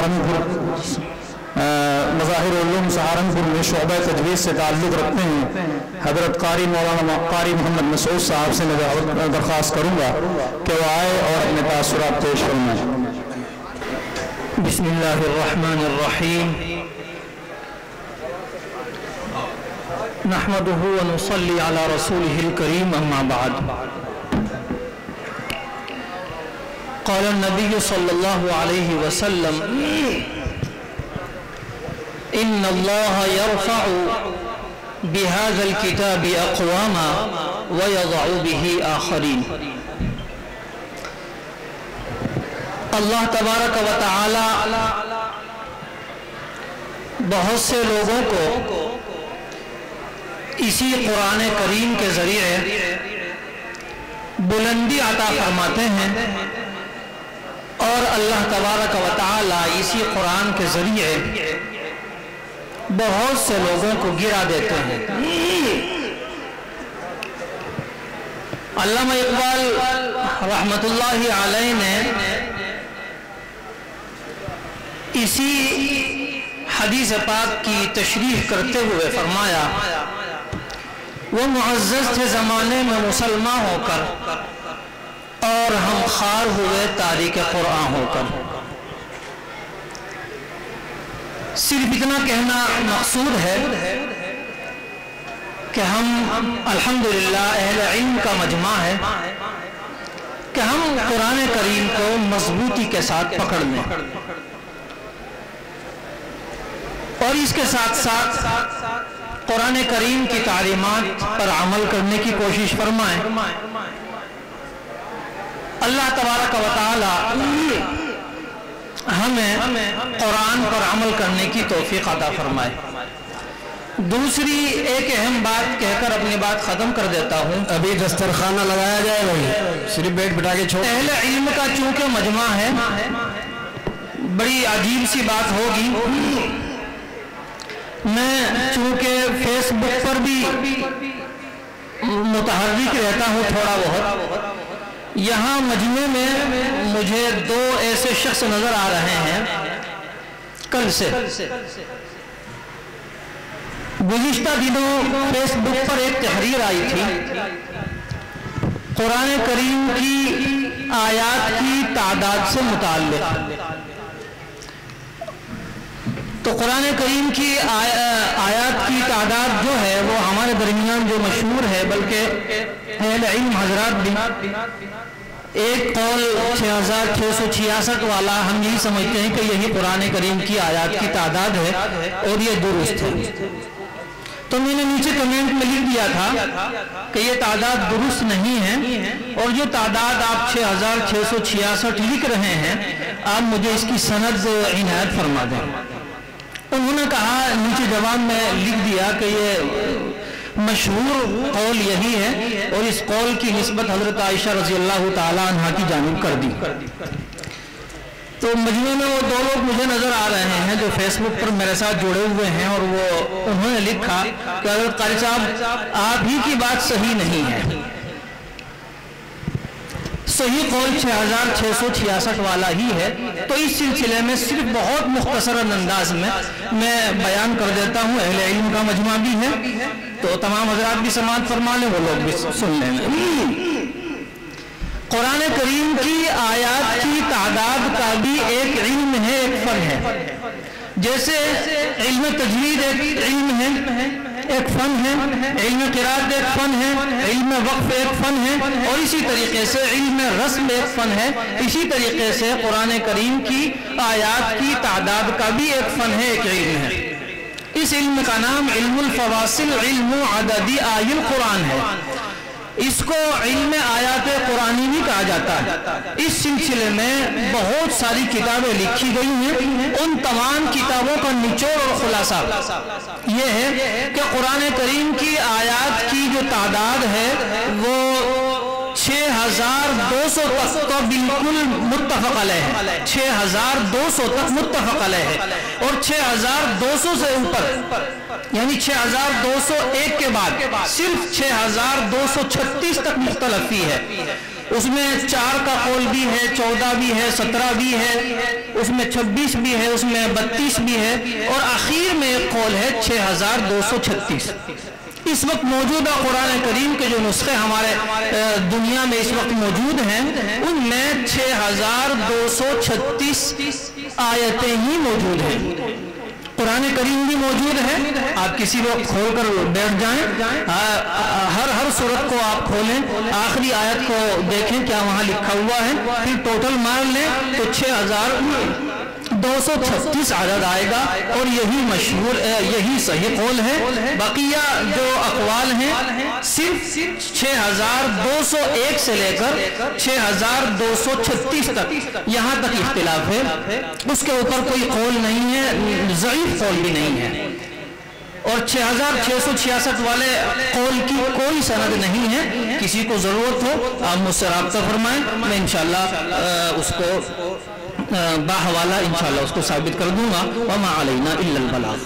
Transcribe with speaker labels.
Speaker 1: सहारनपुर मज़ाहिर उलूम सहारनपुर में शोबा तजवीज़ से ताल्लुक़ रखते हैं, हज़रत कारी मौलाना कारी मोहम्मद मसूद साहब से मैं दरख्वास्त करूँगा कि वो आए और अपने तासुरात पेश फरमाएं।
Speaker 2: बिस्मिल्लाहिर्रहमानिर्रहीम। नहमदुहु व नुसल्ली अला रसूलिहिल करीम, अम्मा बाद। क़ाल नबी सल्लल्लाहु अलैहि वसल्लम इन्नल्लाह यरफ़अु बिहाज़ल किताबि अक़वामा व यज़अु बिही आख़रीन। अल्लाह तबारक व तआला बहुत से लोगों को इसी कुरान करीम के ज़रिए बुलंदी अता फरमाते हैं और अल्लाह तबारक व तआला इसी कुरान के ज़रिए बहुत से लोगों को गिरा देते हैं। अल्लामा इकबाल रहमतुल्लाहि अलैह ने इसी हदीस पाक की तशरीह करते हुए फरमाया, वो मुअज़्ज़ज़ थे ज़माने में मुसलमान होकर और हम खार हुए तारीक कुरान होकर। सिर्फ इतना कहना मकसूद है कि हम अल्हम्दुलिल्लाह अहले इल्म का मजमा है कि हम कुरान करीम को मजबूती के साथ पकड़ लें और इसके साथ साथ कुरान करीम की तालीमात पर अमल करने की कोशिश फरमाएं। अल्लाह तबारक व तआला हमें कुरान पर अमल करने की तौफीक अता फरमाए। दूसरी एक अहम बात कहकर अपनी बात खत्म कर देता हूँ।
Speaker 3: अभी दस्तरखाना लगाया जाए भाई, सिर्फ बैठ बिठा के छोड़।
Speaker 2: अहले इल्म का चूंकि मजमा है, बड़ी अजीब सी बात होगी। मैं चूंकि फेसबुक पर भी मुतहर्रिक रहता हूँ थोड़ा बहुत, यहाँ मजमे में मुझे दो ऐसे शख्स नजर आ रहे हैं। कल से गुज़िश्ता दिनों फेसबुक पर एक तहरीर आई थी, कुरान करीम की आयात की तादाद से मुताल्लिक़। तो कुरान करीम की आयात की तादाद जो है वो हमारे दरमियान जो मशहूर है, बल्कि अहले इल्म हजरात भी एक कौल 6666 वाला हम यही समझते हैं कि यही कुरान करीम की आयात की तादाद है और ये दुरुस्त है। तो मैंने नीचे कमेंट में लिख दिया था कि ये तादाद दुरुस्त नहीं है और जो तादाद आप 6666 लिख रहे हैं, आप मुझे इसकी सनद इनायत फरमा दें। उन्होंने कहा, नीचे जवाब में लिख दिया कि ये मशहूर कौल यही है और इस कौल की निस्बत हजरत आयशा रज़ी अल्लाह ताला अन्हा की जानिब कर दी। तो मजमे में वो दो लोग मुझे नजर आ रहे हैं जो फेसबुक पर मेरे साथ जुड़े हुए हैं और वो उन्होंने लिखा कि हजरत कारी साहब आप ही की बात सही नहीं है, सही कौल 6666 वाला ही है। तो इस सिलसिले में सिर्फ बहुत मुख्तसर अंदाज में मैं बयान कर देता हूँ। अहले इल्म का मजमा भी है तो तमाम हजरात भी समाअत फरमा लें, वो लोग भी सुन लें। कुरान करीम की आयात की तादाद का भी एक इल्म है, एक फन है। जैसे इल्म तजवीद एक इल्म है, एक फन है, इल्म क़िराअत एक फन है, इल्म वक्फ एक फन है और इसी तरीके से इल्म रस्म एक फन है। इसी तरीके से कुरान करीम की आयात की तादाद का भी एक फन है, एक इल्म है। इस इल्म का नाम इल्मुल फवासिल इल्मु अददी आयल कुरान है। इसको इल्म आयात कुरानी भी कहा जाता है। इस सिलसिले में बहुत सारी किताबें लिखी गई हैं। उन तमाम किताबों का निचोड़ और खुलासा ये है कि कुरान करीम की आयात की जो तादाद है वो 6200 तक तो बिल्कुल मुत्तफक अलैह है। 6200 तक मुत्तफक अलैह है और 6200 से ऊपर यानी 6201 के बाद सिर्फ 6236 तक मुख्तलफी है। اس میں 4 کا قول بھی ہے، 14 بھی ہے، 17 بھی ہے، اس میں 26 بھی ہے، اس میں 32 بھی ہے، اور آخر میں ایک قول ہے 6236۔ اس وقت موجودہ قرآن کریم کے جو نسخے ہمارے دنیا میں اس وقت موجود ہیں ان میں 6236 آیتیں ہی موجود ہیں۔ قرآن کریم بھی موجود ہے، آپ کسی وقت کھول کر بیٹھ جائیں، ہر سورت کو آپ کھولیں، آخری آیت کو دیکھیں کیا وہاں لکھا ہوا ہے، پھر ٹوٹل مار لیں تو 6236 عدد آئے گا، اور یہی مشہور یہی صحیح قول ہے۔ بقیہ جو اقوال ہیں صرف 6201 سے لے کر 6236 تک یہاں تک اختلاف ہے، اس کے اوپر کوئی قول نہیں ہے، ضعیف قول بھی نہیں ہے، اور 6666 والے قول کی کوئی سند نہیں ہے۔ کسی کو ضرورت ہو آپ مجھ سے رابطہ فرمائیں، میں انشاءاللہ اس کو باحوالہ انشاءاللہ اس کو ثابت کر دوں گا۔ وما علینا الا البلاغ۔